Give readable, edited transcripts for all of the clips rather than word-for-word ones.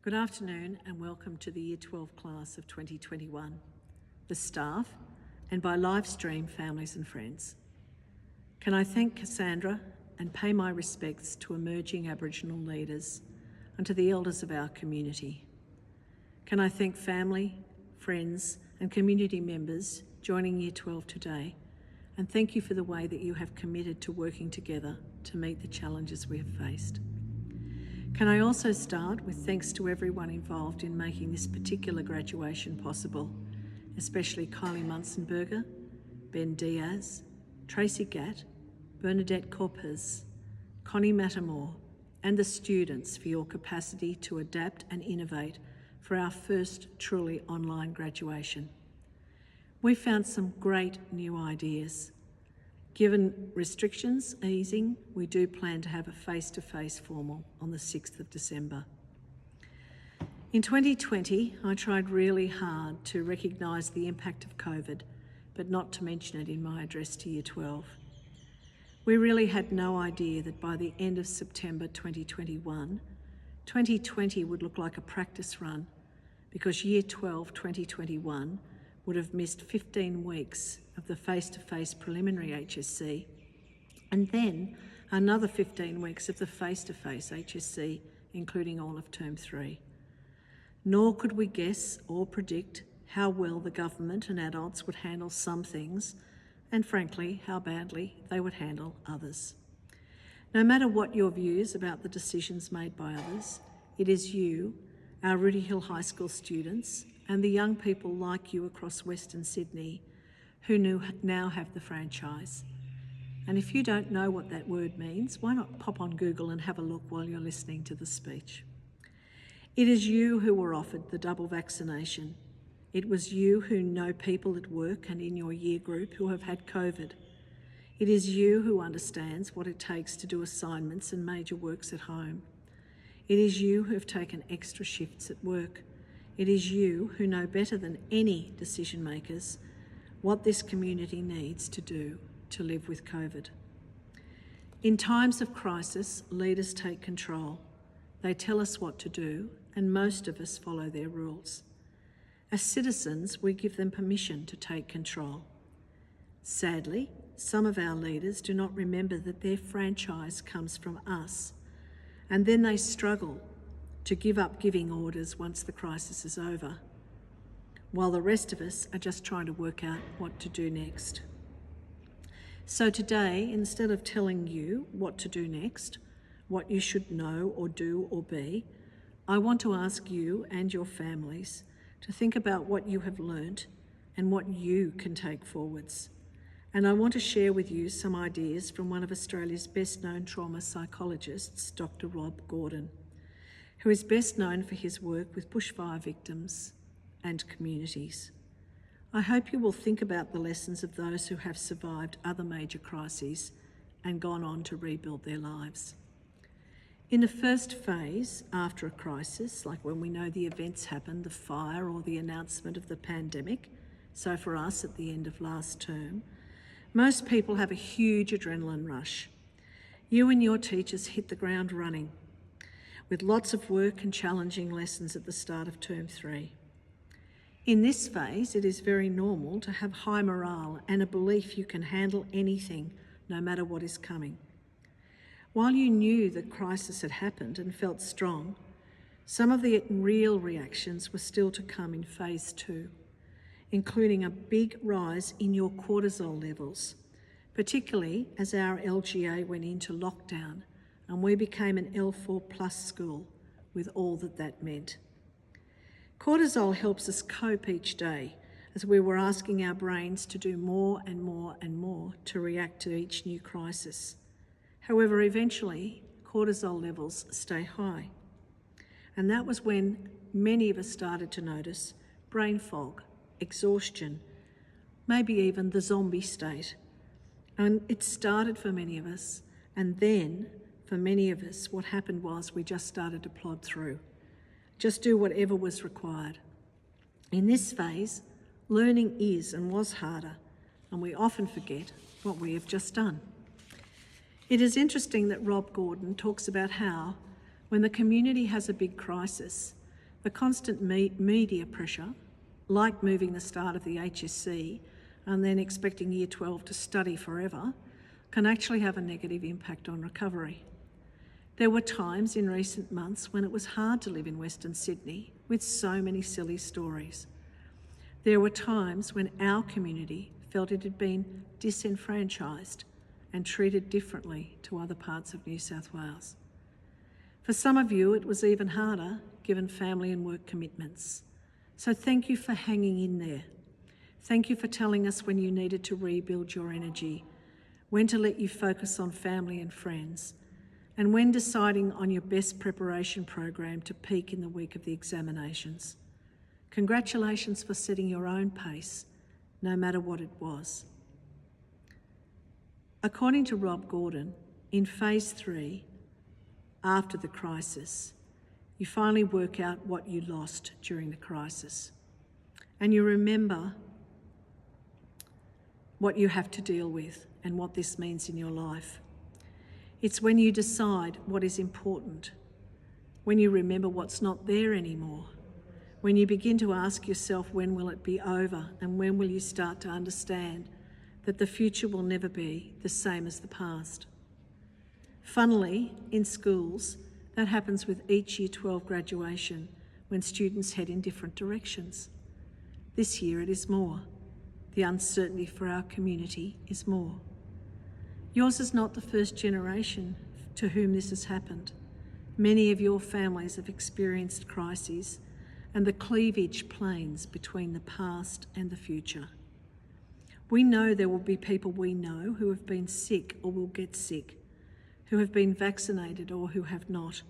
Good afternoon and welcome to the Year 12 class of 2021, the staff, and by live stream families and friends. Can I thank Cassandra and pay my respects to emerging Aboriginal leaders and to the elders of our community. Can I thank family, friends and community members joining Year 12 today, and thank you for the way that you have committed to working together to meet the challenges we have faced. Can I also start with thanks to everyone involved in making this particular graduation possible, especially Kylie Munzenberger, Ben Diaz, Tracy Gatt, Bernadette Corpez, Connie Matamore, and the students for your capacity to adapt and innovate for our first truly online graduation. We found some great new ideas. Given restrictions easing, we do plan to have a face-to-face formal on the 6th of December. In 2020, I tried really hard to recognise the impact of COVID, but not to mention it in my address to Year 12. We really had no idea that by the end of September 2021, 2020 would look like a practice run, because Year 12 2021 would have missed 15 weeks of the face-to-face preliminary HSC, and then another 15 weeks of the face-to-face HSC, including all of Term 3. Nor could we guess or predict how well the government and adults would handle some things, and frankly, how badly they would handle others. No matter what your views about the decisions made by others, it is you, our Rooty Hill High School students, and the young people like you across Western Sydney who now have the franchise. And if you don't know what that word means, why not pop on Google and have a look while you're listening to the speech. It is you who were offered the double vaccination. It was you who know people at work and in your year group who have had COVID. It is you who understands what it takes to do assignments and major works at home. It is you who have taken extra shifts at work. It is you who know better than any decision makers what this community needs to do to live with COVID. In times of crisis, leaders take control. They tell us what to do, and most of us follow their rules. As citizens, we give them permission to take control. Sadly, some of our leaders do not remember that their franchise comes from us, and then they struggle to give up giving orders once the crisis is over, while the rest of us are just trying to work out what to do next. So today, instead of telling you what to do next, what you should know or do or be, I want to ask you and your families to think about what you have learnt and what you can take forwards. And I want to share with you some ideas from one of Australia's best-known trauma psychologists, Dr. Rob Gordon, who is best known for his work with bushfire victims and communities. I hope you will think about the lessons of those who have survived other major crises and gone on to rebuild their lives. In the first phase, after a crisis, like when we know the events happened, the fire or the announcement of the pandemic, so for us at the end of last term, most people have a huge adrenaline rush. You and your teachers hit the ground running, with lots of work and challenging lessons at the start of Term 3. In this phase, it is very normal to have high morale and a belief you can handle anything, no matter what is coming. While you knew the crisis had happened and felt strong, some of the real reactions were still to come in Phase 2, including a big rise in your cortisol levels, particularly as our LGA went into lockdown and we became an L4+ school with all that meant. Cortisol helps us cope each day as we were asking our brains to do more and more and more to react to each new crisis. However, eventually, cortisol levels stay high. And that was when many of us started to notice brain fog, exhaustion, maybe even the zombie state. And it started for many of us, and then for many of us, what happened was we just started to plod through, just do whatever was required. In this phase, learning is and was harder, and we often forget what we have just done. It is interesting that Rob Gordon talks about how, when the community has a big crisis, The constant media pressure, like moving the start of the HSC and then expecting Year 12 to study forever, can actually have a negative impact on recovery. There were times in recent months when it was hard to live in Western Sydney with so many silly stories. There were times when our community felt it had been disenfranchised and treated differently to other parts of New South Wales. For some of you, it was even harder given family and work commitments. So thank you for hanging in there. Thank you for telling us when you needed to rebuild your energy, when to let you focus on family and friends, and when deciding on your best preparation program to peak in the week of the examinations. Congratulations for setting your own pace, no matter what it was. According to Rob Gordon, in Phase 3, after the crisis, you finally work out what you lost during the crisis. And you remember what you have to deal with and what this means in your life. It's when you decide what is important, when you remember what's not there anymore, when you begin to ask yourself when will it be over and when will you start to understand that the future will never be the same as the past. Funnily, in schools, that happens with each Year 12 graduation when students head in different directions. This year it is more. The uncertainty for our community is more. Yours is not the first generation to whom this has happened. Many of your families have experienced crises and the cleavage planes between the past and the future. We know there will be people we know who have been sick or will get sick, who have been vaccinated or who have not,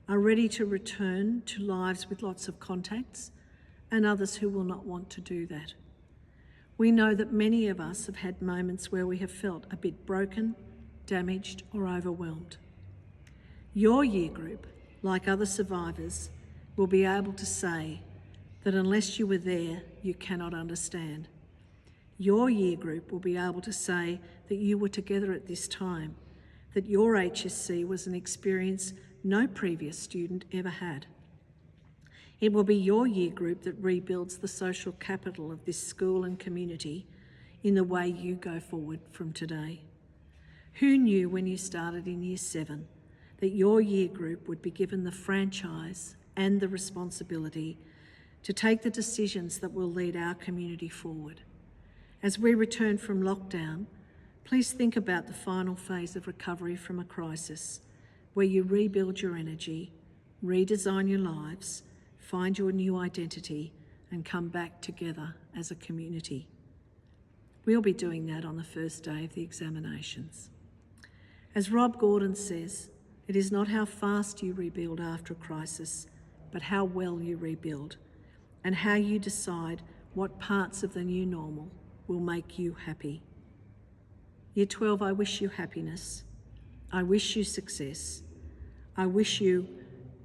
are ready to return to lives with lots of contacts, and others who will not want to do that. We know that many of us have had moments where we have felt a bit broken, damaged, or overwhelmed. Your year group, like other survivors, will be able to say that unless you were there, you cannot understand. Your year group will be able to say that you were together at this time, that your HSC was an experience no previous student ever had. It will be your year group that rebuilds the social capital of this school and community in the way you go forward from today. Who knew when you started in Year 7 that your year group would be given the franchise and the responsibility to take the decisions that will lead our community forward? As we return from lockdown, please think about the final phase of recovery from a crisis, where you rebuild your energy, redesign your lives, find your new identity, and come back together as a community. We'll be doing that on the first day of the examinations. As Rob Gordon says, it is not how fast you rebuild after a crisis, but how well you rebuild, and how you decide what parts of the new normal will make you happy. Year 12, I wish you happiness. I wish you success. I wish you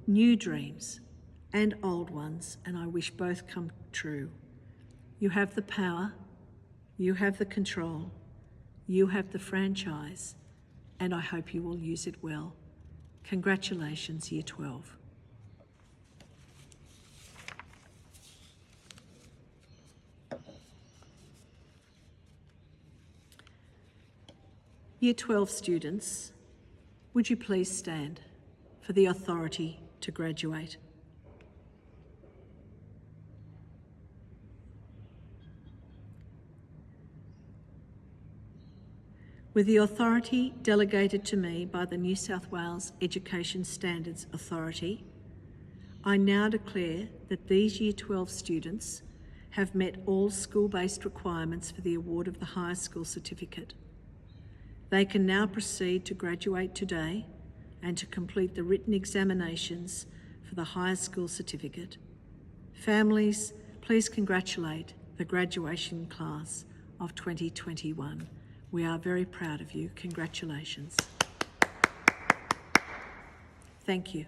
new dreams and old ones, and I wish both come true. You have the power, you have the control, you have the franchise, and I hope you will use it well. Congratulations, Year 12. Year 12 students, would you please stand for the authority to graduate? With the authority delegated to me by the New South Wales Education Standards Authority, I now declare that these Year 12 students have met all school-based requirements for the award of the Higher School Certificate. They can now proceed to graduate today and to complete the written examinations for the Higher School Certificate. Families, please congratulate the graduation class of 2021. We are very proud of you. Congratulations. Thank you.